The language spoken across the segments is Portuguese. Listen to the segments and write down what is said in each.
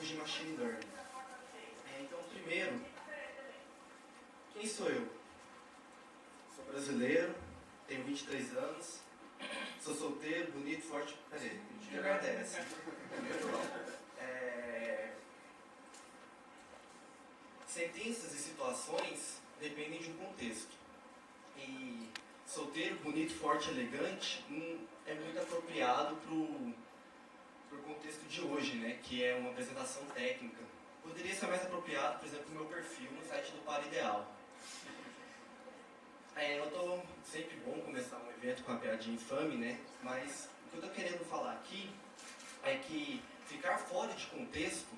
pouco de Machine Learning. Então, primeiro, quem sou eu? Sou brasileiro, tenho 23 anos, sou solteiro, bonito, forte... Peraí, que agradece. Sentenças e situações dependem de um contexto. E solteiro, bonito, forte, elegante é muito apropriado para o contexto de hoje, né? Que é uma apresentação técnica. Poderia ser mais apropriado, por exemplo, o meu perfil no site do Par Ideal. Sempre bom começar um evento com uma piadinha infame, né? Mas o que eu estou querendo falar aqui é que ficar fora de contexto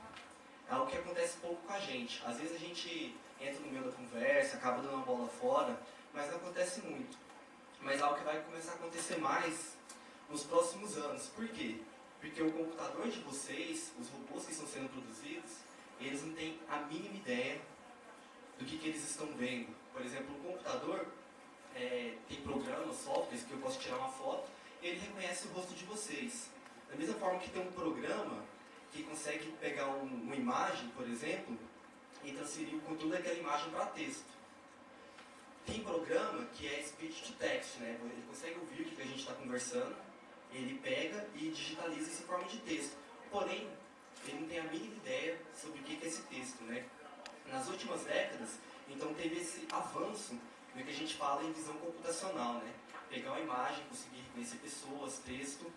é algo que acontece pouco com a gente. Às vezes a gente entra no meio da conversa, acaba dando uma bola fora, mas não acontece muito. Mas é algo que vai começar a acontecer mais nos próximos anos. Por quê? Porque o computador de vocês, os robôs que estão sendo produzidos, eles não têm a mínima ideia do que eles estão vendo. Por exemplo, o computador tem programas, softwares, que eu posso tirar uma foto, e ele reconhece o rosto de vocês. Da mesma forma que tem um programa que consegue pegar uma imagem, por exemplo, e transferir o conteúdo daquela imagem para texto. Tem programa que é speech to text, né? Ele consegue ouvir o que a gente está conversando, ele pega e digitaliza isso em forma de texto. Porém, ele não tem a mínima ideia sobre o que é esse texto, né? Nas últimas décadas, então teve esse avanço no que a gente fala em visão computacional, né? Pegar uma imagem, conseguir reconhecer pessoas, texto.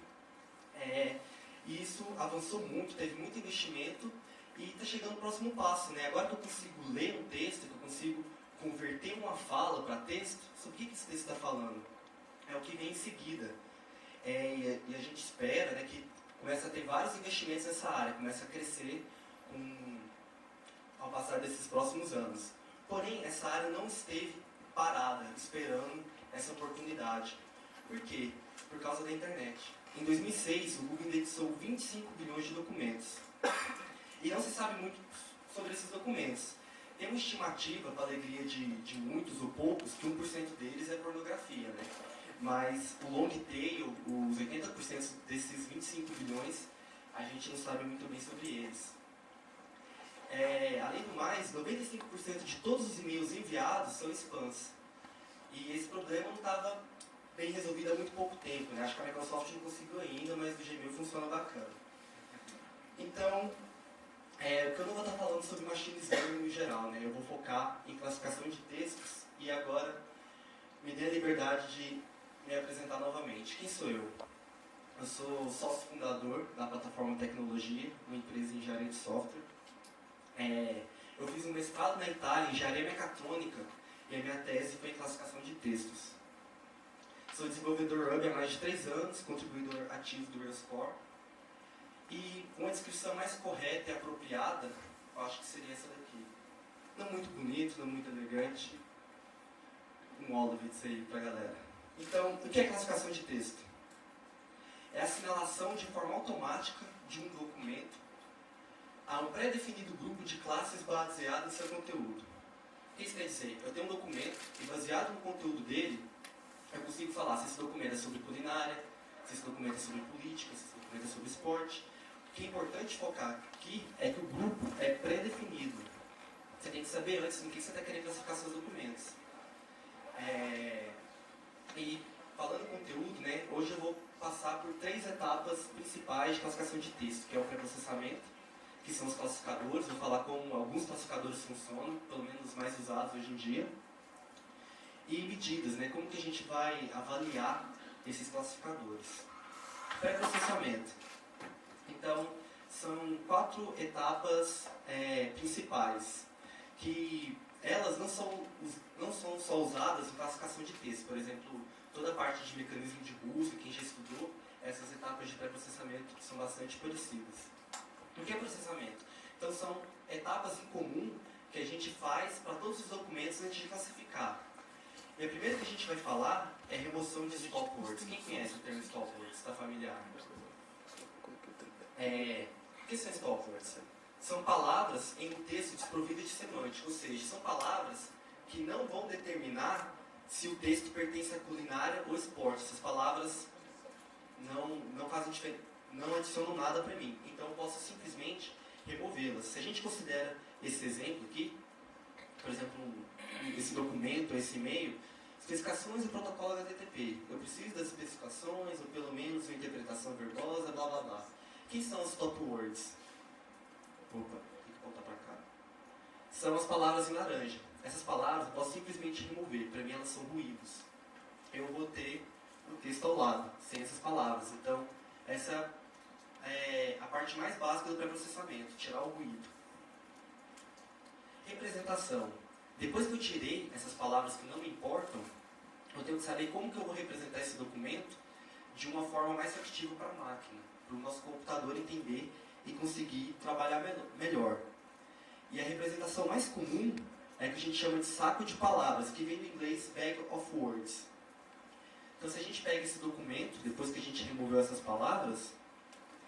E isso avançou muito, teve muito investimento e está chegando o próximo passo, né? Agora que eu consigo ler um texto, que eu consigo converter uma fala para texto, sobre o que esse texto está falando? É o que vem em seguida. E a gente espera, né, que comece a ter vários investimentos nessa área, comece a crescer ao passar desses próximos anos. Porém, essa área não esteve parada, esperando essa oportunidade. Por quê? Por causa da internet. Em 2006, o Google indexou 25 bilhões de documentos. E não se sabe muito sobre esses documentos. Tem uma estimativa, para a alegria de muitos ou poucos, que 1% deles é pornografia, né? Mas o long tail, os 80% desses 25 bilhões, a gente não sabe muito bem sobre eles. Além do mais, 95% de todos os e-mails enviados são spams. E esse problema não estava bem resolvido há muito pouco tempo, né? Acho que a Microsoft não conseguiu ainda, mas o Gmail funciona bacana. Então, eu não vou estar falando sobre machine learning no geral, né? Eu vou focar em classificação de textos e agora me dê a liberdade de me apresentar novamente. Quem sou eu? Eu sou sócio fundador da plataforma Tecnologia, uma empresa de engenharia de software. Eu fiz um mestrado na Itália em engenharia mecatrônica e a minha tese foi em classificação de textos. Sou desenvolvedor web há mais de 3 anos, contribuidor ativo do Railscore. E uma descrição mais correta e apropriada, eu acho que seria essa daqui. Não muito bonito, não muito elegante. Um Olowitz aí pra galera. Então, o que é classificação de texto? É a assinalação de forma automática de um documento a um pré-definido grupo de classes baseado em seu conteúdo. O que isso quer dizer? Eu tenho um documento e, baseado no conteúdo dele, eu consigo falar se esse documento é sobre culinária, se esse documento é sobre política, se esse documento é sobre esporte. O que é importante focar aqui é que o grupo é pré-definido. Você tem que saber antes no que você está querendo classificar seus documentos. E falando em conteúdo, né, hoje eu vou passar por 3 etapas principais de classificação de texto, que é o pré-processamento, que são os classificadores. Vou falar como alguns classificadores funcionam, pelo menos os mais usados hoje em dia. E medidas, né, como que a gente vai avaliar esses classificadores. Pré-processamento. Então, são 4 etapas principais, que elas não são só usadas em classificação de texto. Por exemplo, toda a parte de mecanismo de busca, quem já estudou, essas etapas de pré-processamento são bastante parecidas. O que é processamento? Então, são etapas em comum que a gente faz para todos os documentos antes de classificar. E a primeira que a gente vai falar é remoção de stop words. Quem conhece o termo stop words? Está familiar? O que são stop words? São palavras em um texto desprovido de semântica, ou seja, são palavras que não vão determinar se o texto pertence à culinária ou esporte. Essas palavras não fazem diferença, não adicionam nada para mim. Então eu posso simplesmente removê-las. Se a gente considera esse exemplo aqui, por exemplo, esse documento, esse e-mail, especificações e protocolo HTTP. Eu preciso das especificações, ou pelo menos uma interpretação verbosa, blá blá blá. Quem são os top words? Opa, tem que voltar para cá. São as palavras em laranja. Essas palavras eu posso simplesmente remover. Para mim elas são ruídos. Eu vou ter o texto ao lado, sem essas palavras. Então, essa é a parte mais básica do pré-processamento, tirar o ruído. Representação. Depois que eu tirei essas palavras que não me importam, eu tenho que saber como que eu vou representar esse documento de uma forma mais factível para a máquina, para o nosso computador entender e conseguir trabalhar melhor. E a representação mais comum é que a gente chama de saco de palavras, que vem do inglês bag of words. Então, se a gente pega esse documento, depois que a gente removeu essas palavras,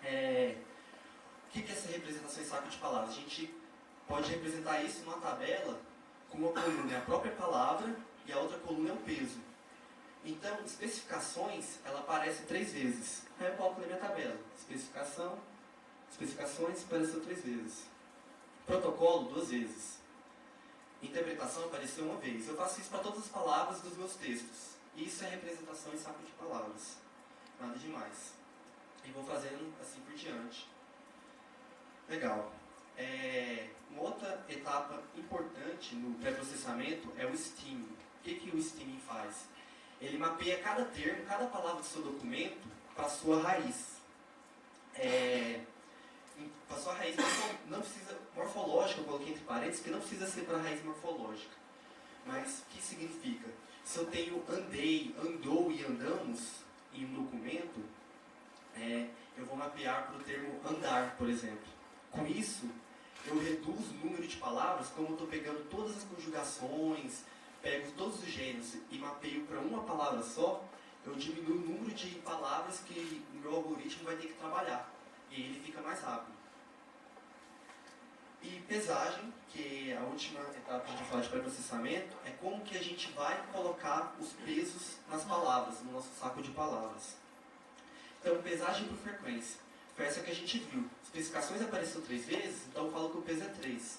o que é essa representação em saco de palavras? A gente pode representar isso numa tabela com uma coluna é a própria palavra e a outra coluna é o peso. Então, especificações, ela aparece 3 vezes. Aí eu coloco na minha tabela. Especificações apareceu 3 vezes. Protocolo, 2 vezes. Interpretação apareceu 1 vez. Eu faço isso para todas as palavras dos meus textos. Isso é representação em saco de palavras. Nada demais. E vou fazendo assim por diante. Legal. Uma outra etapa importante no pré-processamento é o steaming. O que o steaming faz? Ele mapeia cada termo, cada palavra do seu documento para a sua raiz. Para a sua raiz não precisa morfológica, eu coloquei entre parênteses, que não precisa ser para a raiz morfológica. Mas o que significa? Se eu tenho andei, andou e andamos em um documento, eu vou mapear para o termo andar, por exemplo. Com isso, eu reduzo o número de palavras, como eu estou pegando todas as conjugações, pego todos os gêneros e mapeio para uma palavra só, eu diminuo o número de palavras que o meu algoritmo vai ter que trabalhar. E ele fica mais rápido. E pesagem, que é a última etapa que a gente fala de pré-processamento, é como que a gente vai colocar os pesos nas palavras, no nosso saco de palavras. Então, pesagem por frequência. Foi essa que a gente viu. Especificações apareceu 3 vezes, então eu falo que o peso é 3.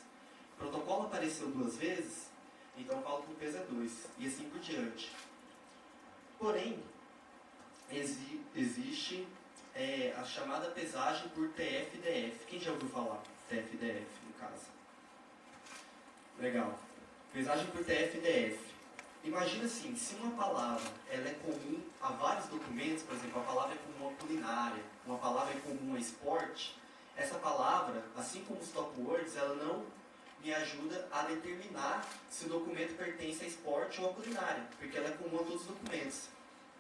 Protocolo apareceu 2 vezes, então eu falo que o peso é 2. E assim por diante. Porém, existe a chamada pesagem por TF-DF. Quem já ouviu falar? TF-DF, no caso. Legal. Pesagem por TF-DF. Imagina assim, se uma palavra ela é comum a vários documentos, por exemplo, a palavra é comum a culinária, uma palavra é comum a esporte, essa palavra, assim como os top words, ela não me ajuda a determinar se o documento pertence a esporte ou a culinária, porque ela é comum a todos os documentos.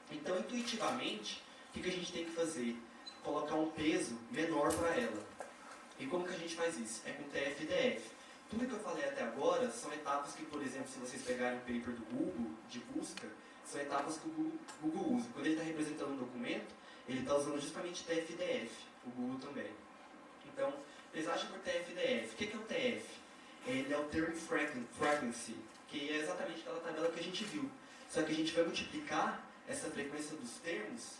Então, intuitivamente, o que a gente tem que fazer? Colocar um peso menor para ela. E como que a gente faz isso? É com TF-DF. Tudo que eu falei até agora são etapas que, por exemplo, se vocês pegarem o paper do Google, de busca, são etapas que o Google usa. Quando ele está representando um documento, ele está usando justamente TF-DF, o Google também. Então, pesagem por TF-DF. O que é o TF? Ele é o Term Frequency, que é exatamente aquela tabela que a gente viu. Só que a gente vai multiplicar essa frequência dos termos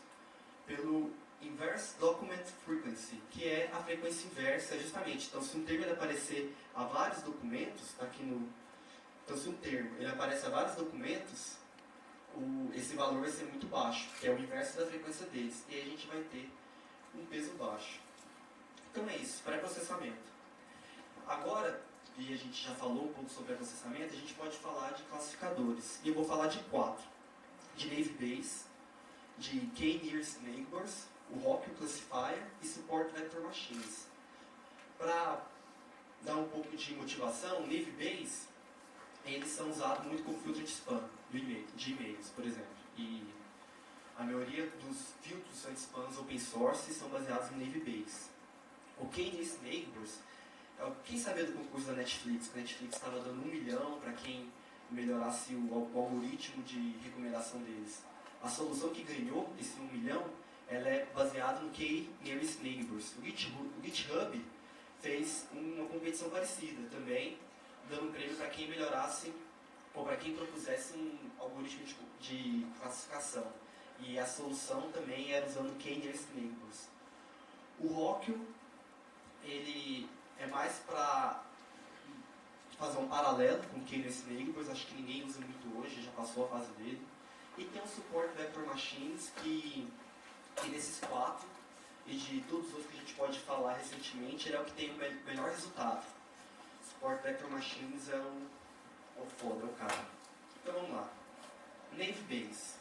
pelo Inverse Document Frequency, que é a frequência inversa, justamente. Então, se um termo ele aparecer a vários documentos, tá aqui no... Então, se um termo ele aparece a vários documentos, esse valor vai ser muito baixo, que é o inverso da frequência deles. E aí a gente vai ter um peso baixo. Então é isso, pré-processamento. Agora, e a gente já falou um pouco sobre pré-processamento, a gente pode falar de classificadores. E eu vou falar de 4. De Navy Base, de K-Nearest Neighbors, o Rockwell Classifier e Support Vector Machines. Para dar um pouco de motivação, Navy Base, eles são usados muito como filtro de spam de e-mails, por exemplo. E a maioria dos filtros anti-spams open source são baseados em Navy Base. O K-Nearest Neighbors, quem sabia do concurso da Netflix? Que a Netflix estava dando 1 milhão para quem melhorasse o algoritmo de recomendação deles. A solução que ganhou esse 1 milhão, ela é baseada no K-Nearest Neighbors. O GitHub fez uma competição parecida também, dando um prêmio para quem melhorasse, ou para quem propusesse um algoritmo de classificação. E a solução também era usando K-Nearest Neighbors. O Rockwell, ele é mais para fazer um paralelo com o que eu ensinei, pois acho que ninguém usa muito hoje, já passou a fase dele. E tem o suporte Vector Machines, que desses 4, e de todos os outros que a gente pode falar recentemente, ele é o que tem o melhor resultado. O suporte Vector Machines é o foda, é o cara. Então vamos lá. Naive Bayes.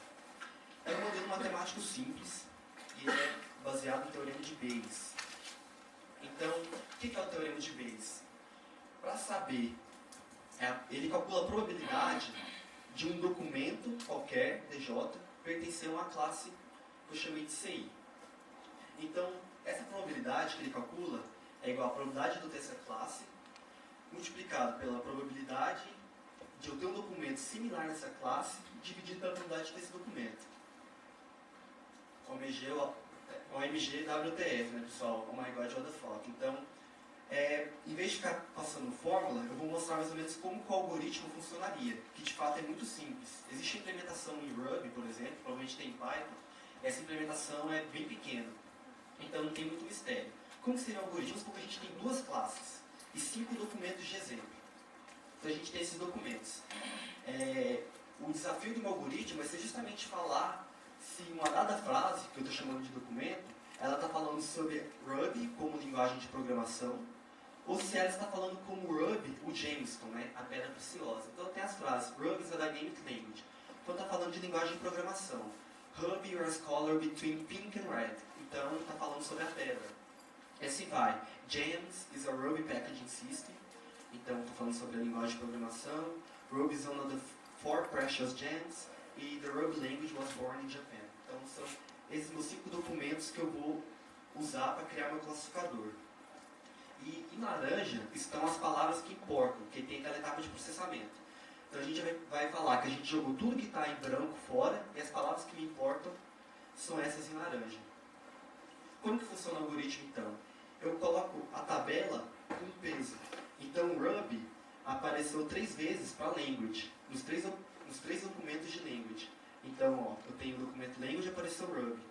É um modelo matemático simples, e ele é baseado no teorema de Bayes. Então, o que é o teorema de Bayes? Para saber, ele calcula a probabilidade de um documento qualquer, DJ, pertencer a uma classe que eu chamei de CI. Então, essa probabilidade que ele calcula é igual à probabilidade de eu ter essa classe, multiplicado pela probabilidade de eu ter um documento similar nessa classe, dividido pela probabilidade de ter esse documento. OMG WTF, né, pessoal? Oh my god, what the fuck. Então, em vez de ficar passando fórmula, eu vou mostrar mais ou menos como que o algoritmo funcionaria, que de fato é muito simples. Existe implementação em Ruby, por exemplo, provavelmente tem em Python, essa implementação é bem pequena, então não tem muito mistério. Como seria o algoritmo? Porque a gente tem 2 classes e 5 documentos de exemplo. Então a gente tem esses documentos. O desafio do meu algoritmo vai ser justamente falar se uma dada frase, que eu estou chamando de documento, ela está falando sobre Ruby como linguagem de programação, ou se ela está falando como Ruby, o Jamestown, né, a pedra preciosa. Então tem as frases, Ruby is a dynamic language. Então está falando de linguagem de programação. Ruby, you're a scholar between pink and red. Então está falando sobre a pedra. E assim vai. Gems is a Ruby packaging system. Então estou falando sobre a linguagem de programação. Ruby is one of the 4 precious gems. E the Ruby language was born in Japan. Então são esses meus 5 documentos que eu vou usar para criar meu classificador. E em laranja estão as palavras que importam, que tem aquela etapa de processamento. Então a gente vai falar que a gente jogou tudo que está em branco fora e as palavras que me importam são essas em laranja. Como que funciona o algoritmo então? Eu coloco a tabela com peso. Então o Ruby apareceu 3 vezes para language, nos três documentos de language. Então, ó, eu tenho o documento language e apareceu Ruby.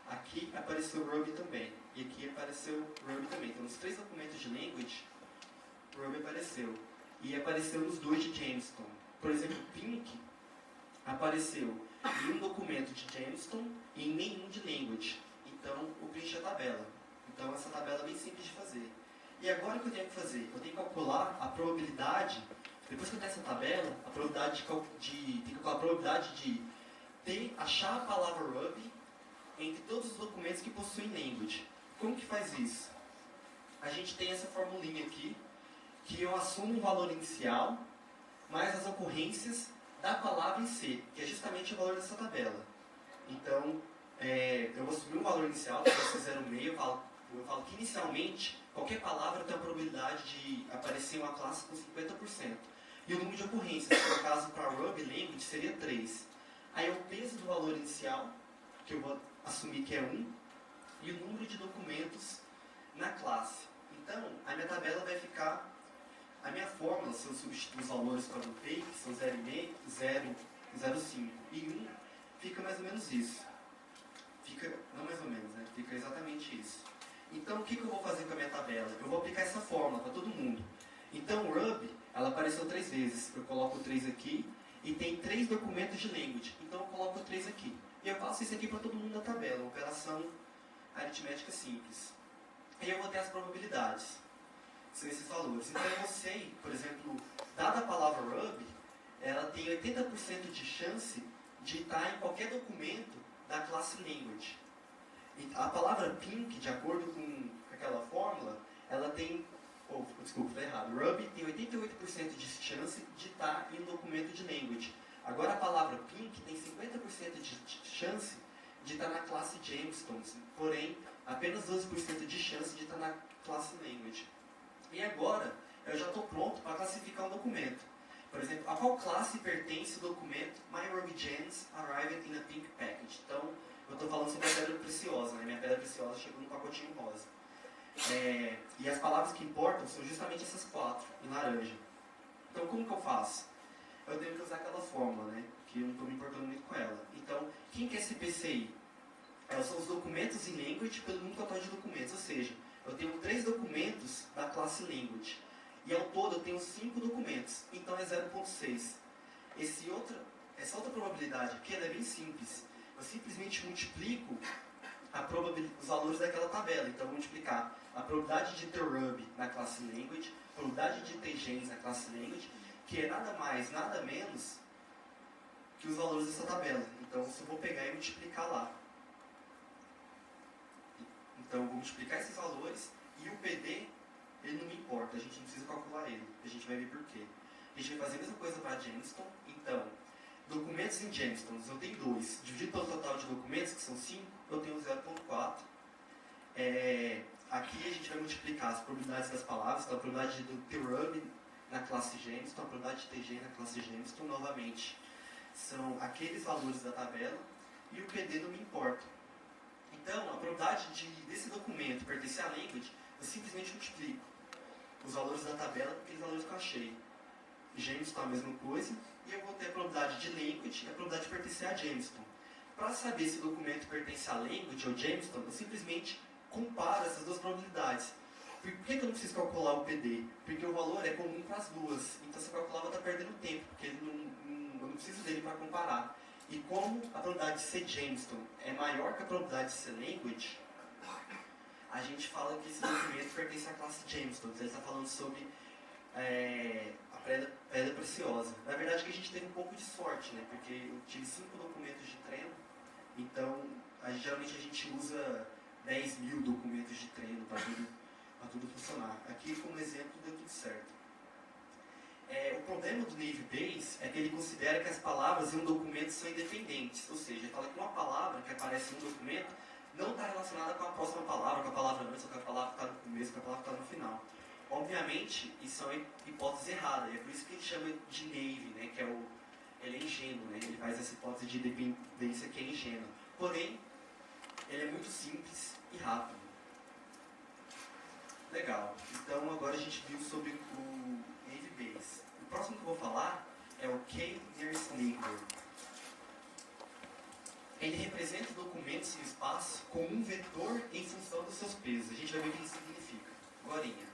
Aqui apareceu Ruby também. E aqui apareceu Ruby também. Então, nos 3 documentos de language, Ruby apareceu. E apareceu nos 2 de Jamestown. Por exemplo, Pink apareceu em um documento de Jamestown e em nenhum de language. Então, o print é a tabela. Então, essa tabela é bem simples de fazer. E agora o que eu tenho que fazer? Eu tenho que calcular a probabilidade, depois que eu tenho essa tabela, tem que calcular a probabilidade de achar a palavra Ruby entre todos os documentos que possuem language. Como que faz isso? A gente tem essa formulinha aqui, que eu assumo um valor inicial, mais as ocorrências da palavra em si, que é justamente o valor dessa tabela. Então, eu vou assumir um valor inicial, que vai ser 0,5, eu falo que inicialmente, qualquer palavra tem a probabilidade de aparecer em uma classe com 50%. E o número de ocorrências, que no caso para Ruby Language, seria 3. Aí é o peso do valor inicial, que eu vou assumir que é 1, e o número de documentos na classe. Então, a minha tabela vai ficar... A minha fórmula, se eu substituir os valores para o P, que são 0,5, 0, 0,5 e 1, fica mais ou menos isso. Não mais ou menos, né? Fica exatamente isso. Então, o que eu vou fazer com a minha tabela? Eu vou aplicar essa fórmula para todo mundo. Então, o Ruby, ela apareceu 3 vezes. Eu coloco 3 aqui e tem 3 documentos de language. Então, eu coloco 3 aqui. E eu faço isso aqui para todo mundo na tabela. Uma operação aritmética simples. E eu vou ter as probabilidades. São esses valores. Então, eu sei, por exemplo, dada a palavra Ruby, ela tem 80% de chance de estar em qualquer documento da classe language. E a palavra pink, de acordo com aquela fórmula, ela tem... desculpa, está errado. Ruby tem 88% de chance de estar em um documento de language. Agora a palavra pink tem 50% de chance de estar na classe Jamestown, porém apenas 12% de chance de estar na classe language. E agora eu já estou pronto para classificar um documento. Por exemplo, a qual classe pertence o documento My Ruby Gems Arrived in a Pink Package? Então, eu estou falando sobre a pedra preciosa, né? Minha pedra preciosa chegou no pacotinho rosa. E as palavras que importam são justamente essas 4, em laranja. Então, como que eu faço? Eu tenho que usar aquela fórmula, né? Que eu não estou me importando muito com ela. Então, quem que é esse PCI? São os documentos em language pelo número total de documentos. Ou seja, eu tenho 3 documentos da classe language. E ao todo eu tenho 5 documentos, então é 0.6. Essa outra probabilidade aqui ela é bem simples. Eu simplesmente multiplico os valores daquela tabela. Então eu vou multiplicar a probabilidade de ter Ruby na classe language, a probabilidade de ter James na classe language, que é nada mais, nada menos que os valores dessa tabela. Então eu vou pegar e multiplicar lá. Então eu vou multiplicar esses valores e o PD, ele não me importa, a gente não precisa calcular ele. A gente vai ver por quê. A gente vai fazer a mesma coisa para Jamestown. Então, documentos em Jamestown, eu tenho 2. Dividido pelo total de documentos, que são 5, eu tenho 0.4. Aqui a gente vai multiplicar as probabilidades das palavras, então a probabilidade de ter Ruby na classe Jamestown, a probabilidade de ter G na classe Jamestown, novamente, são aqueles valores da tabela, e o PD não me importa. Então, a probabilidade desse documento pertencer à language, eu simplesmente multiplico os valores da tabela com aqueles valores que eu achei. Jamestown é a mesma coisa, e eu vou ter a probabilidade de language e a probabilidade de pertencer a Jamestown. Para saber se o documento pertence a language ou Jamestown, eu simplesmente comparo essas duas probabilidades. Por que eu não preciso calcular o PD? Porque o valor é comum para as duas. Então, se eu calcular, eu vou estar perdendo tempo, porque eu não preciso dele para comparar. E como a probabilidade de ser Jamestown é maior que a probabilidade de ser language, a gente fala que esse documento pertence à classe Jamestown. Então, ele está falando sobre a pedra preciosa. Na verdade, que a gente teve um pouco de sorte, né? Porque eu tive 5 documentos de treino, então geralmente a gente usa 10 mil documentos de treino para tudo funcionar. Aqui, como exemplo, deu tudo certo. O problema do Navy Base é que ele considera que as palavras em um documento são independentes, ou seja, ele fala que uma palavra que aparece em um documento não está relacionada com a próxima palavra, com a palavra antes, ou com a palavra que está no começo, com a palavra que está no final. Obviamente, isso é uma hipótese errada, e é por isso que ele chama de Navy, né, que ele é ingênuo, né, ele faz essa hipótese de dependência que é ingênua. Porém, ele é muito simples e rápido. Legal. Então, agora a gente viu sobre o Navy Base. O próximo que eu vou falar é o K-Nearest Neighbor. Ele representa documentos no espaço com um vetor em função dos seus pesos. A gente vai ver o que isso significa. Agorinha.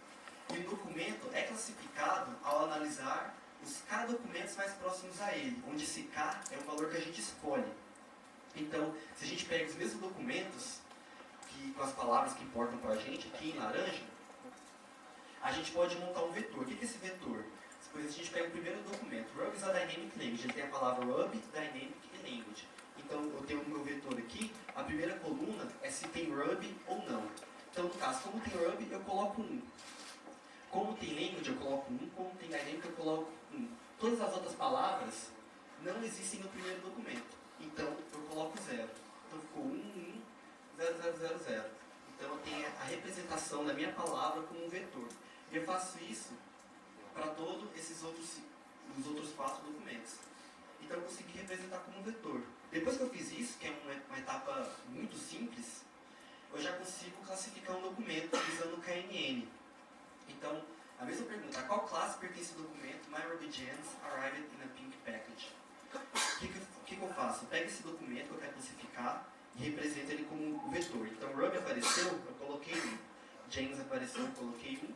E o documento é classificado ao analisar os K documentos mais próximos a ele, onde esse K é o valor que a gente escolhe. Então, se a gente pega os mesmos documentos, com as palavras que importam para a gente, aqui em laranja, a gente pode montar um vetor. O que é esse vetor? Por exemplo, a gente pega o primeiro documento, Ruby is a Dynamic Language. Ele tem a palavra Ruby, Dynamic e Language. Então, eu tenho no meu vetor aqui, a primeira coluna é se tem Ruby ou não. Então, no caso, como tem Ruby, eu coloco 1. Como tem Language, eu coloco 1. Como tem Dynamic, eu coloco 1. Todas as outras palavras não existem no primeiro documento. Então, eu coloco 0. Então, ficou 1, 1, 0, 0, 0, 0. Então, eu tenho a representação da minha palavra como um vetor. E eu faço isso para todos os outros 4 documentos. Então, eu consegui representar como um vetor. Depois que eu fiz isso, que é uma etapa muito simples, eu já consigo classificar um documento usando o KNN. Então, a mesma pergunta, a qual classe pertence o documento My Ruby Gems Arrived in a Pink Package? O que eu faço? Eu pego esse documento que eu quero classificar e represento ele como um vetor. Então, Ruby apareceu, eu coloquei 1. Gems apareceu, eu coloquei 1.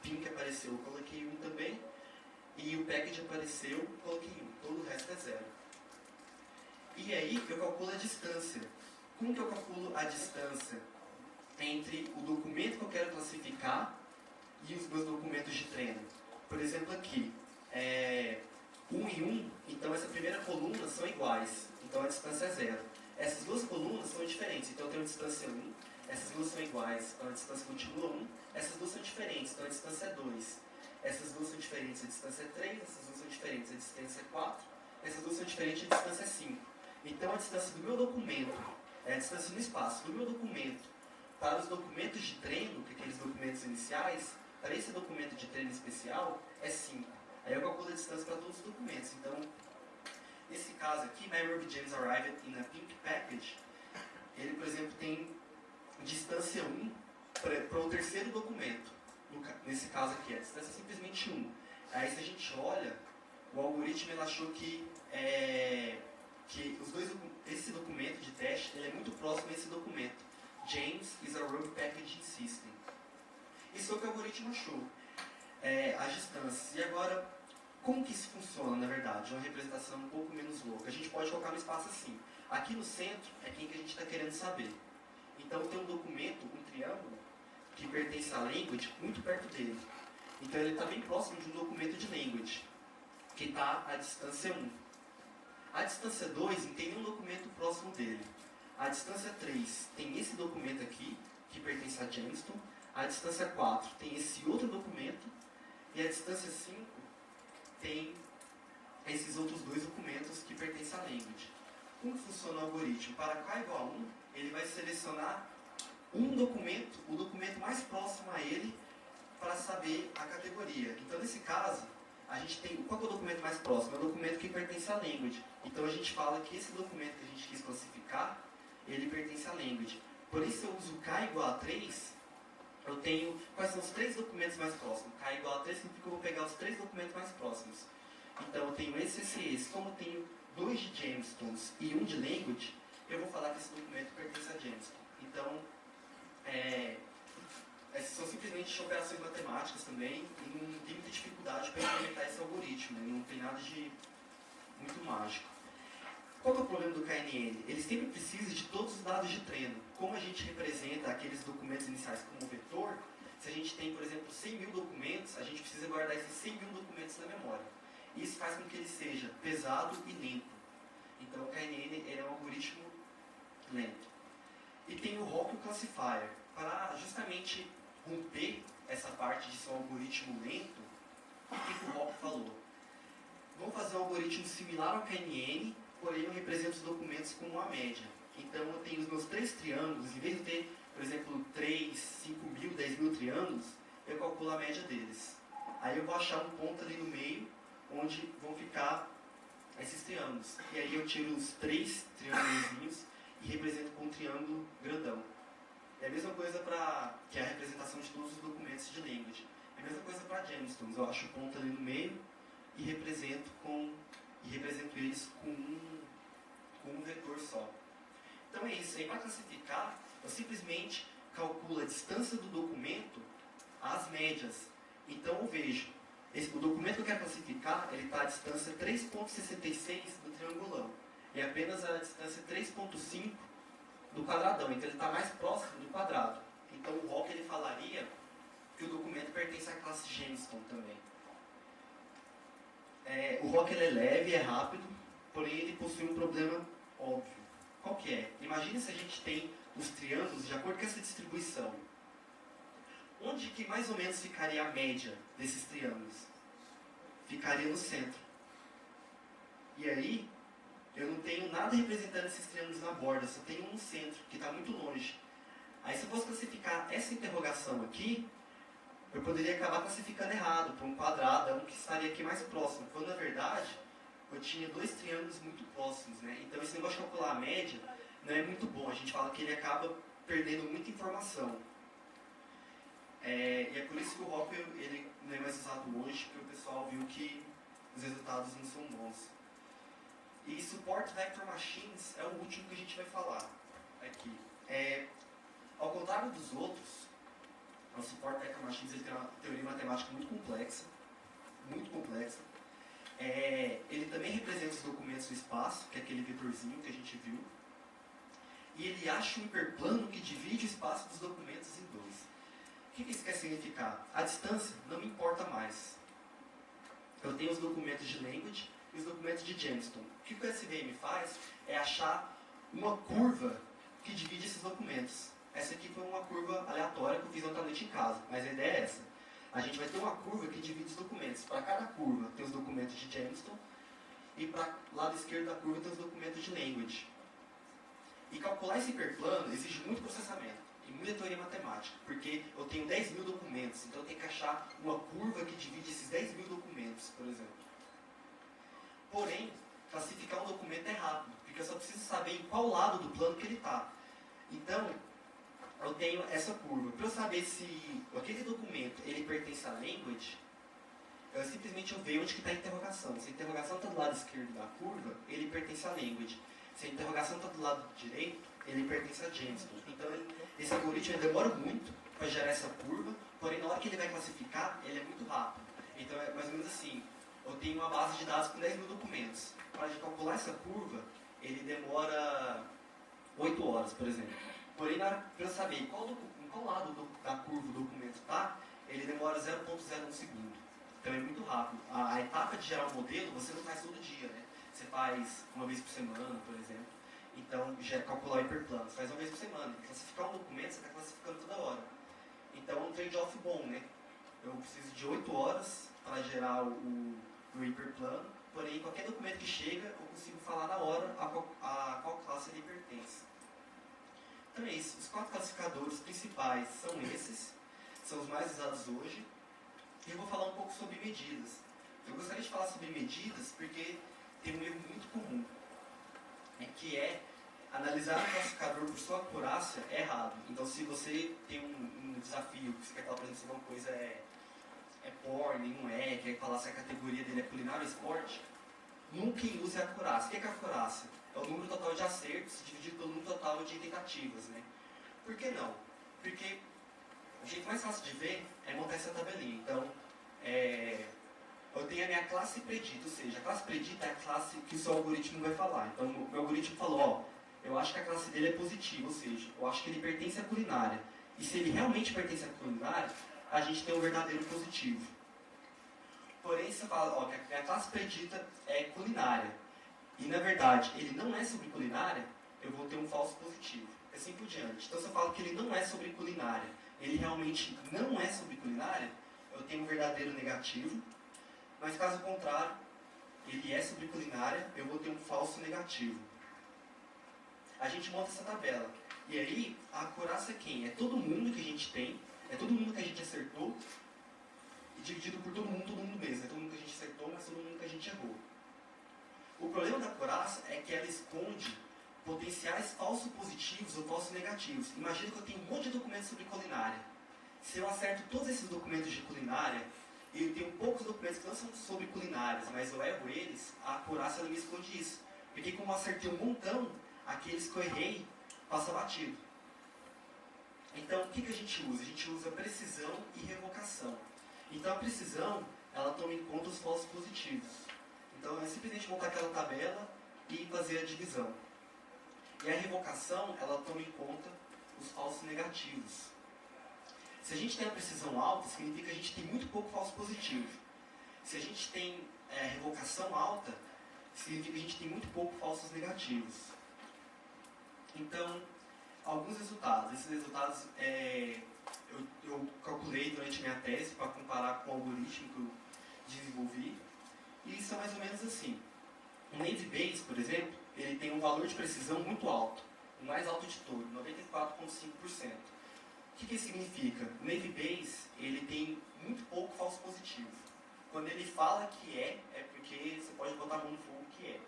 Pink apareceu, eu coloquei 1 também. E o package apareceu, eu coloquei 1. Todo o resto é 0. E aí que eu calculo a distância. Como que eu calculo a distância entre o documento que eu quero classificar e os meus documentos de treino? Por exemplo, aqui, 1 e 1, então essa primeira coluna são iguais, então a distância é 0. Essas duas colunas são diferentes, então eu tenho a distância 1, essas duas são iguais, então a distância continua 1, essas duas são diferentes, então a distância é 2. Essas duas são diferentes, a distância é 3, essas duas são diferentes, a distância é 4, essas duas são diferentes, a distância é 5. Então a distância do meu documento, a distância no espaço do meu documento para os documentos de treino, que é aqueles documentos iniciais, para esse documento de treino especial, é 5. Aí eu calculo a distância para todos os documentos. Então, nesse caso aqui, My Ruby Gems Arrived in a Pink Package, ele, por exemplo, tem distância 1 para o terceiro documento. Nesse caso aqui, a distância é simplesmente 1. Aí, se a gente olha, o algoritmo ele achou que esse documento de teste ele é muito próximo a esse documento. James is a Ruby Packaging System. Isso foi o que o algoritmo achou, as distâncias. E agora, como que isso funciona, na verdade? Uma representação um pouco menos louca. A gente pode colocar no espaço assim. Aqui no centro é quem que a gente está querendo saber. Então tem um documento, um triângulo, que pertence à language, muito perto dele. Então ele está bem próximo de um documento de language, que está à distância 1. A distância 2 tem nenhum documento próximo dele. A distância 3 tem esse documento aqui, que pertence a Jamestown. A distância 4 tem esse outro documento. E a distância 5 tem esses outros dois documentos que pertencem à language. Como funciona o algoritmo? Para k igual a 1, ele vai selecionar um documento, o documento mais próximo a ele, para saber a categoria. Então, nesse caso, a gente tem... Qual é o documento mais próximo? É o documento que pertence à language. Então, a gente fala que esse documento que a gente quis classificar, ele pertence à language. Por isso, eu uso k igual a 3, eu tenho... Quais são os 3 documentos mais próximos? K igual a 3 significa que eu vou pegar os 3 documentos mais próximos. Então, eu tenho esse e esse. Como eu tenho 2 de Jamestowns e 1 de language, eu vou falar que esse documento pertence a Jamestown. Então, essas são simplesmente operações matemáticas também, e não tem muita dificuldade para implementar esse algoritmo, né? Não tem nada de muito mágico. Qual é o problema do KNN? Ele sempre precisa de todos os dados de treino. Como a gente representa aqueles documentos iniciais como vetor, se a gente tem, por exemplo, 100 mil documentos, a gente precisa guardar esses 100 mil documentos na memória. Isso faz com que ele seja pesado e lento. Então, o KNN ele é um algoritmo lento. E tem o Hopfield Classifier. Para justamente romper essa parte de ser um algoritmo lento, o que o Hopfield falou? Vamos fazer um algoritmo similar ao KNN, porém eu represento os documentos como uma média. Então eu tenho os meus 3 triângulos, em vez de ter, por exemplo, 3, 5 mil, 10 mil triângulos, eu calculo a média deles. Aí eu vou achar um ponto ali no meio, onde vão ficar esses triângulos. E aí eu tiro os 3 triângulos e represento com um triângulo grandão. É a mesma coisa para que é a representação de todos os documentos de language. É a mesma coisa para Jamestowns. Eu acho o ponto ali no meio e represento eles com um vetor só. Então é isso aí. Para classificar, eu simplesmente calculo a distância do documento às médias. Então eu vejo, o documento que eu quero classificar, ele está à distância 3,66 do triangulão. E apenas a distância 3,5 do quadradão. Então ele está mais próximo do quadrado. Então o Hopfield ele falaria que o documento pertence à classe Jamestown também. O Hopfield é leve, é rápido, porém ele possui um problema óbvio. Qual que é? Imagina se a gente tem os triângulos de acordo com essa distribuição. Onde que mais ou menos ficaria a média desses triângulos? Ficaria no centro. E aí, eu não tenho nada representando esses triângulos na borda, só tenho um no centro, que está muito longe. Aí se eu fosse classificar essa interrogação aqui, eu poderia acabar classificando errado, para um quadrado, um que estaria aqui mais próximo. Quando na verdade, eu tinha 2 triângulos muito próximos, né? Então esse negócio de calcular a média não é muito bom. A gente fala que ele acaba perdendo muita informação. E é por isso que o Hopfield ele não é mais usado hoje, porque o pessoal viu que os resultados não são bons. E Support Vector Machines é o último que a gente vai falar aqui. Ao contrário dos outros, o Support Vector Machines ele tem uma teoria matemática muito complexa. Muito complexa. Ele também representa os documentos no espaço, que é aquele vetorzinho que a gente viu. E ele acha um hiperplano que divide o espaço dos documentos em 2. O que isso quer significar? A distância não me importa mais. Eu tenho os documentos de language e os documentos de Jamestown. O que o SVM faz é achar uma curva que divide esses documentos. Essa aqui foi uma curva aleatória que eu fiz ontem à noite em casa, mas a ideia é essa. A gente vai ter uma curva que divide os documentos. Para cada curva tem os documentos de Jamestown e para o lado esquerdo da curva tem os documentos de language. E calcular esse hiperplano exige muito processamento e muita teoria matemática, porque eu tenho 10 mil documentos, então eu tenho que achar uma curva que divide esses 10 mil documentos, por exemplo. Porém, classificar um documento é rápido, porque eu só preciso saber em qual lado do plano que ele está. Então, eu tenho essa curva. Para eu saber se aquele documento ele pertence à language, eu simplesmente vejo onde está a interrogação. Se a interrogação está do lado esquerdo da curva, ele pertence à language. Se a interrogação está do lado direito, ele pertence a Jamestown. Então, esse algoritmo demora muito para gerar essa curva, Porém, na hora que ele vai classificar, ele é muito rápido. Então, é mais ou menos assim, eu tenho uma base de dados com 10 mil documentos. Para calcular essa curva, ele demora 8 horas, por exemplo. Porém, para eu saber em qual lado da curva o documento está, ele demora 0,01 segundo. Então é muito rápido. A etapa de gerar o modelo, você não faz todo dia, né? Você faz uma vez por semana, por exemplo. Então, já calcular o hiperplano, você faz uma vez por semana. Classificar um documento, você está classificando toda hora. Então é um trade-off bom, né? Eu preciso de 8 horas para gerar o hiperplano, porém, qualquer documento que chega, eu consigo falar na hora a qual classe ele pertence. Então é isso. Os 4 classificadores principais são esses, são os mais usados hoje. E eu vou falar um pouco sobre medidas. Eu gostaria de falar sobre medidas porque tem um erro muito comum, que é analisar o classificador por sua acurácia é errado. Então, se você tem um desafio, que você quer falar, por exemplo, se uma coisa é porn, não é, quer falar se a categoria dele é culinário ou esporte, nunca use a acurácia. O que é a acurácia? É o número total de acertos dividido pelo número total de tentativas, né? Por que não? Porque o jeito mais fácil de ver é montar essa tabelinha. Então, eu tenho a minha classe predita, ou seja, a classe predita é a classe que o seu algoritmo vai falar. Então, o meu algoritmo falou, ó, eu acho que a classe dele é positiva, ou seja, eu acho que ele pertence à culinária. E se ele realmente pertence à culinária, a gente tem um verdadeiro positivo. Porém, você fala, ó, que a minha classe predita é culinária. E, na verdade, ele não é sobre culinária, eu vou ter um falso positivo. Assim por diante. Então, se eu falo que ele não é sobre culinária, ele realmente não é sobre culinária, eu tenho um verdadeiro negativo. Mas, caso contrário, ele é sobre culinária, eu vou ter um falso negativo. A gente monta essa tabela. E aí, a acurácia é quem? É todo mundo que a gente tem, é todo mundo que a gente acertou, e dividido por todo mundo mesmo. É todo mundo que a gente acertou, mas todo mundo que a gente errou. O problema da acurácia é que ela esconde potenciais falsos positivos ou falsos negativos. Imagina que eu tenho um monte de documentos sobre culinária. Se eu acerto todos esses documentos de culinária, e eu tenho poucos documentos que não são sobre culinárias, mas eu erro eles, a acurácia ela me esconde isso. Porque como eu acertei um montão, aqueles que eu errei, passa batido. Então, o que a gente usa? A gente usa precisão e revocação. Então, a precisão, ela toma em conta os falsos positivos. Então, é simplesmente montar aquela tabela e fazer a divisão. E a revocação, ela toma em conta os falsos negativos. Se a gente tem a precisão alta, significa que a gente tem muito pouco falso positivo. Se a gente tem revocação alta, significa que a gente tem muito pouco falsos negativos. Então, alguns resultados. Esses resultados eu calculei durante a minha tese para comparar com o algoritmo que eu desenvolvi. E são mais ou menos assim. O Naive Bayes, por exemplo, ele tem um valor de precisão muito alto. O mais alto de todo, 94,5%. O que isso significa? O Naive Bayes, ele tem muito pouco falso positivo. Quando ele fala que é porque você pode botar a mão no fogo que é.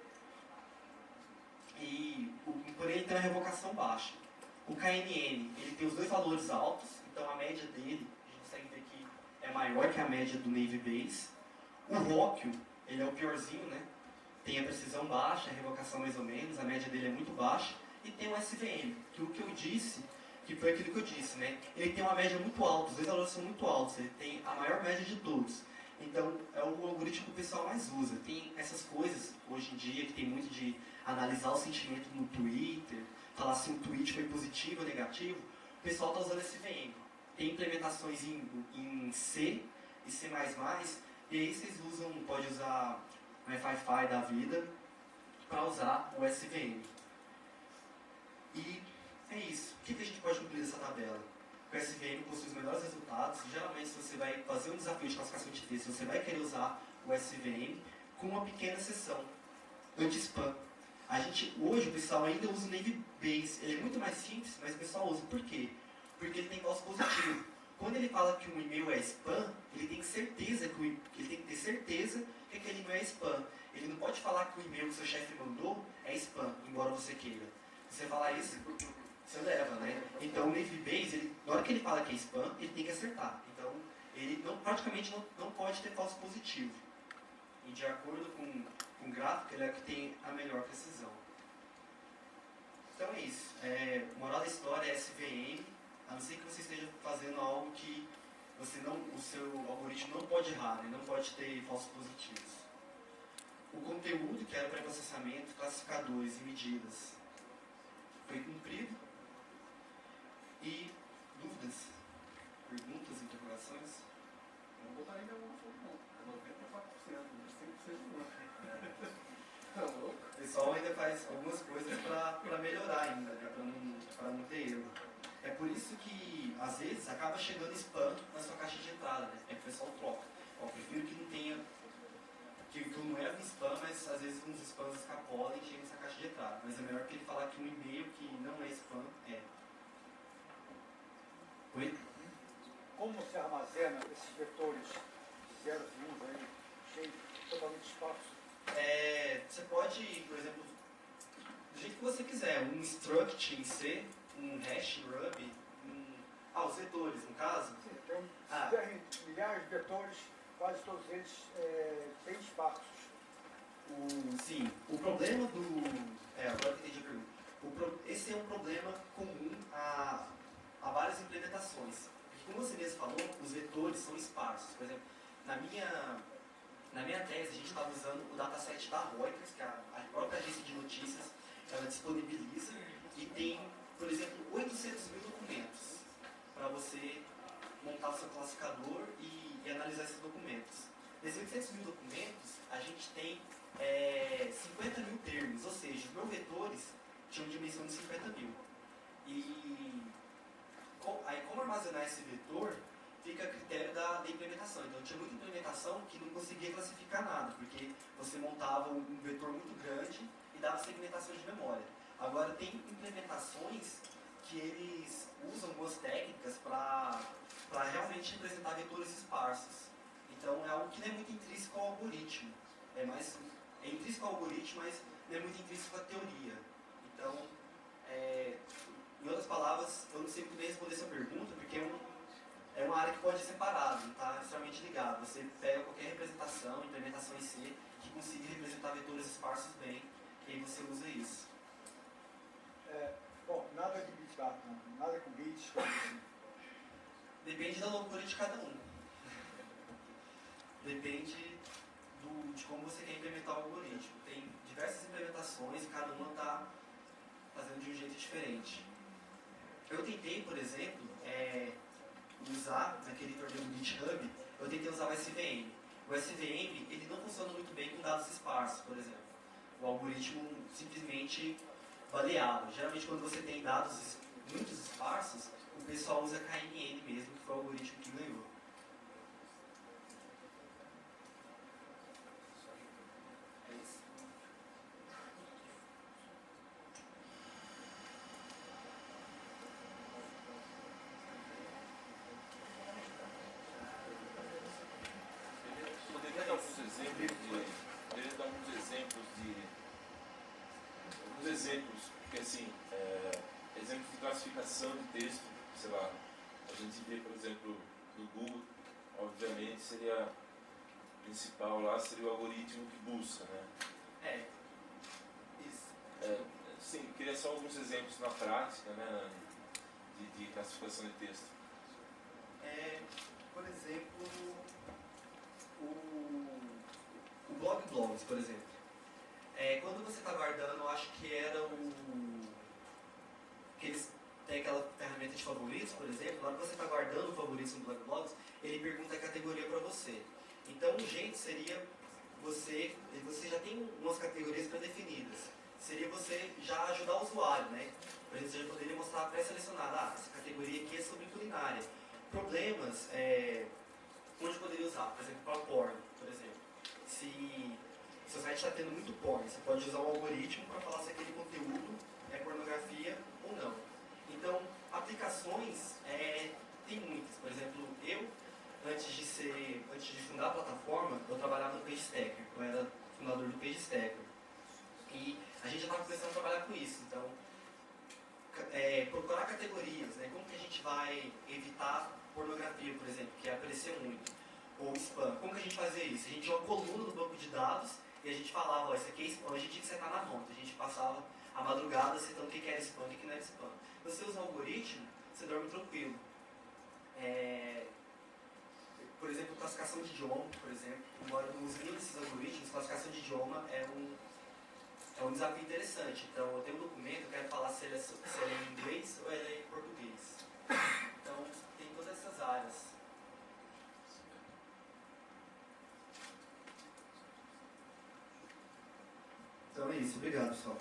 Porém, ele tem uma revocação baixa. O KNN, ele tem os dois valores altos, então a média dele, a gente consegue ver que é maior que a média do Naive Bayes. O Rockwell, ele é o piorzinho, né? Tem a precisão baixa, a revocação mais ou menos, a média dele é muito baixa. E tem o SVM, que o que eu disse, que foi aquilo que eu disse, né? Ele tem uma média muito alta, os dois valores são muito altos, ele tem a maior média de todos. Então, é o algoritmo que o pessoal mais usa. Tem essas coisas, hoje em dia, que tem muito de analisar o sentimento no Twitter, falar se um tweet foi positivo ou negativo. O pessoal está usando SVM. Tem implementações em C e C++, e aí vocês usam, pode usar o Fi da vida para usar o SVM. E é isso. O que a gente pode concluir dessa tabela? O SVM possui os melhores resultados. Geralmente, se você vai fazer um desafio de classificação de texto, você vai querer usar o SVM com uma pequena exceção, anti-spam. Hoje, o pessoal ainda usa o Naive Bayes. Ele é muito mais simples, mas o pessoal usa. Por quê? Porque ele tem falso positivo. Quando ele fala que um e-mail é spam, ele tem certeza que ter certeza que aquele e-mail é spam. Ele não pode falar que o e-mail que seu chefe mandou é spam, embora você queira. Se você falar isso, você leva, né? Então, o Naive Bayes, na hora que ele fala que é spam, ele tem que acertar. Então, ele praticamente não pode ter falso positivo. E de acordo com o gráfico, ele é o que tem a melhor precisão. Então é isso. Moral da história é SVM, a não ser que você esteja fazendo algo que o seu algoritmo não pode errar, né? Não pode ter falsos positivos. O conteúdo, que era pré-processamento, classificadores e medidas, foi cumprido. E dúvidas, perguntas, interrogações? Não botar ainda uma foto, não. 94%, mas 100% não. Tá louco? O pessoal ainda faz algumas coisas para melhorar ainda, né? Para não ter erro. É por isso que, às vezes, acaba chegando spam na sua caixa de entrada, né? É que o pessoal troca. Eu prefiro que não tenha, que não é um spam, mas às vezes uns spams escapolam e chegam nessa caixa de entrada. Mas é melhor que ele falar que um e-mail que não é spam é. Oi? Como se armazena esses vetores zeros e uns aí, cheios, totalmente espaço? Você pode, por exemplo, do jeito que você quiser, um struct em C, um hash em Ruby, os vetores, no caso. Sim, tem milhares de vetores, quase todos eles bem esparsos. Sim, o problema do... agora que eu entendi a pergunta. Esse é um problema comum a várias implementações. Porque, como você mesmo falou, os vetores são esparsos. Por exemplo, na minha tese, a gente estava usando o dataset da Reuters, que é a própria agência de notícias, ela disponibiliza e tem, por exemplo, 800 mil documentos para você montar o seu classificador e analisar esses documentos. Nesses 800 mil documentos, a gente tem 50 mil termos, ou seja, os meus vetores tinham dimensão de 50 mil. E aí, como armazenar esse vetor, fica a critério da implementação. Então, tinha muita implementação que não conseguia classificar nada, porque você montava um vetor muito grande e dava segmentação de memória. Agora, tem implementações que eles usam algumas técnicas para realmente representar vetores esparsos. Então, é algo que não é muito intrínseco ao algoritmo. É intrínseco ao algoritmo, mas não é muito intrínseco à teoria. Então, em outras palavras, eu não sei muito bem responder essa pergunta, porque é uma área que pode ser separada, não está extremamente ligado. Você pega qualquer representação, implementação em C, que consiga representar vetores esparsos bem, e aí você usa isso. Bom, nada de bit data, nada com bits, coisa assim. Depende da loucura de cada um. Depende de como você quer implementar o algoritmo. Tem diversas implementações e cada uma está fazendo de um jeito diferente. Eu tentei, por exemplo, usar naquele torneio do GitHub, eu tentei usar o SVM. O SVM, ele não funciona muito bem com dados esparsos, por exemplo. O algoritmo simplesmente baleado. Geralmente, quando você tem dados muito esparsos, o pessoal usa KNN mesmo, que foi o algoritmo que ganhou. É isso. Poderia dar alguns exemplos, porque assim, exemplos de classificação de texto, sei lá, a gente vê, por exemplo, no Google, obviamente seria o principal lá, seria o algoritmo que busca, né? Isso. Sim, queria só alguns exemplos na prática, né, de classificação de texto. Por exemplo, o blog blogs, por exemplo. Quando você está guardando, eu acho que era que eles têm aquela ferramenta de favoritos, por exemplo. Na hora que você está guardando o favoritos no blog blogs, ele pergunta a categoria para você. Então, um jeito seria você já tem umas categorias pré-definidas. Seria você já ajudar o usuário, né? Por exemplo, você já poderia mostrar pré-selecionada, essa categoria aqui é sobre culinária. Problemas, onde poderia usar? Por exemplo, para porn, por exemplo. Se seu site está tendo muito porn, você pode usar o algoritmo para falar se aquele conteúdo é pornografia ou não. Então, aplicações, tem muitas. Por exemplo, eu, antes de fundar a plataforma, eu trabalhava no PageStacker. Eu era fundador do PageStacker. E a gente já estava começando a trabalhar com isso. Então, procurar categorias, né? Como que a gente vai evitar pornografia, por exemplo, que apareceu muito, ou spam. Como que a gente fazia isso? A gente tinha uma coluna no banco de dados e a gente falava, isso aqui é spam, a gente tinha que setar na mão. Então, a gente passava a madrugada setando o que era spam e o que não era spam. Você usa o algoritmo, você dorme tranquilo. classificação de idioma, por exemplo, embora não use nenhum desses algoritmos, classificação de idioma é um desafio interessante. Então, eu tenho um documento, eu quero falar se ele é em inglês ou ele é em português. Então, tem todas essas áreas. Então é isso, obrigado, pessoal.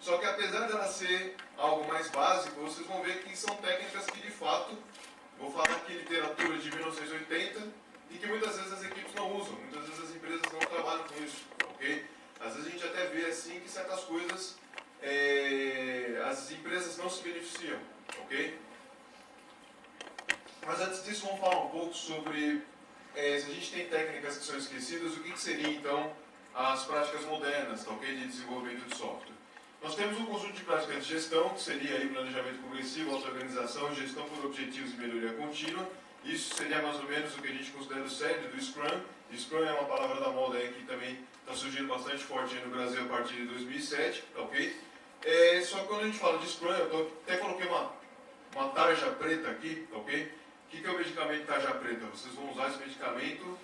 Só que apesar dela ser algo mais básico, vocês vão ver que são técnicas que de fato, vou falar aqui literatura de 1980, e que muitas vezes as equipes não usam, muitas vezes as empresas não trabalham com isso, ok? Às vezes a gente até vê assim que certas coisas as empresas não se beneficiam, ok? Mas antes disso vamos falar um pouco sobre se a gente tem técnicas que são esquecidas, o que seria então as práticas modernas, ok, de desenvolvimento de software. Nós temos um conjunto de práticas de gestão, que seria aí planejamento progressivo, auto-organização, gestão por objetivos e melhoria contínua. Isso seria mais ou menos o que a gente considera o cerne do Scrum. Scrum é uma palavra da moda aí que também está surgindo bastante forte aí no Brasil a partir de 2007, ok? Só que quando a gente fala de Scrum, eu até coloquei uma tarja preta aqui, ok? O que é o medicamento tarja preta? Vocês vão usar esse medicamento,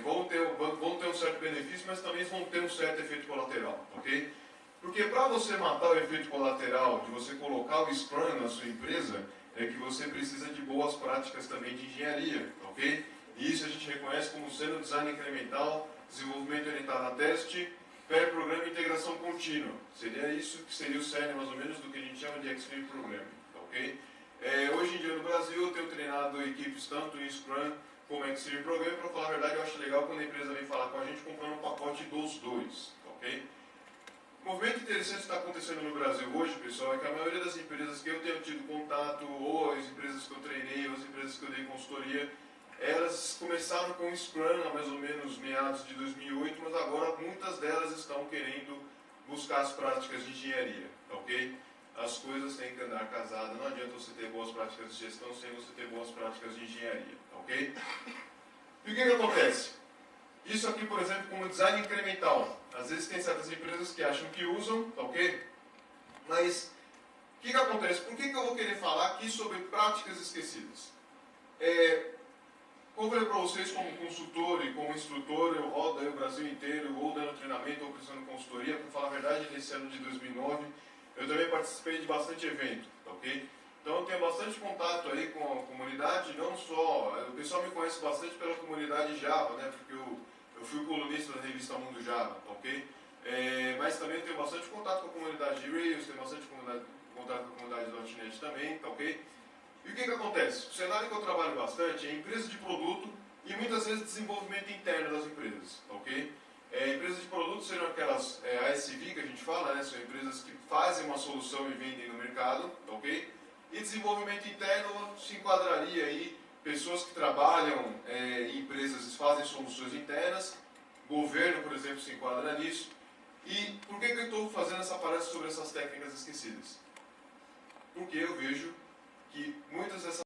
vão ter um certo benefício, mas também vão ter um certo efeito colateral, ok? Porque para você matar o efeito colateral de você colocar o Scrum na sua empresa, é que você precisa de boas práticas também de engenharia, ok? E isso a gente reconhece como sendo design incremental, desenvolvimento orientado a teste, pré-programa e integração contínua. Seria isso que seria o cerne mais ou menos do que a gente chama de Extreme Programming, ok? Hoje em dia no Brasil eu tenho treinado equipes tanto em Scrum como em Extreme Programming. Para falar a verdade, eu acho legal quando a empresa vem falar com a gente comprando um pacote dos dois, ok? O movimento interessante que está acontecendo no Brasil hoje, pessoal, é que a maioria das empresas que eu tenho tido contato, ou as empresas que eu treinei, ou as empresas que eu dei consultoria, elas começaram com o Scrum há mais ou menos meados de 2008, mas agora muitas delas estão querendo buscar as práticas de engenharia, ok? As coisas têm que andar casadas, não adianta você ter boas práticas de gestão sem você ter boas práticas de engenharia, ok? E o que acontece? Isso aqui, por exemplo, como design incremental. Às vezes tem certas empresas que acham que usam, ok? Mas o que acontece? Por que eu vou querer falar aqui sobre práticas esquecidas? Como eu falei para vocês, como consultor e como instrutor, eu rodo aí o Brasil inteiro, ou dando treinamento, ou prestando consultoria. Para falar a verdade, nesse ano de 2009, eu também participei de bastante evento, ok? Então eu tenho bastante contato aí com a comunidade, não só... O pessoal me conhece bastante pela comunidade Java, né? Porque eu fui colunista da revista Mundo Java, ok? Mas também tenho bastante contato com a comunidade de Rails, tenho bastante contato com a comunidade .NET também, ok? E o que acontece? O cenário que eu trabalho bastante é empresa de produto e muitas vezes desenvolvimento interno das empresas, ok? Empresas de produto seriam aquelas ASV que a gente fala, né? São empresas que fazem uma solução e vendem no mercado, ok? E desenvolvimento interno se enquadraria aí pessoas que trabalham em empresas e fazem soluções internas, governo, por exemplo, se enquadra nisso. E por que eu estou fazendo essa palestra sobre essas técnicas esquecidas? Porque eu vejo que muitas dessas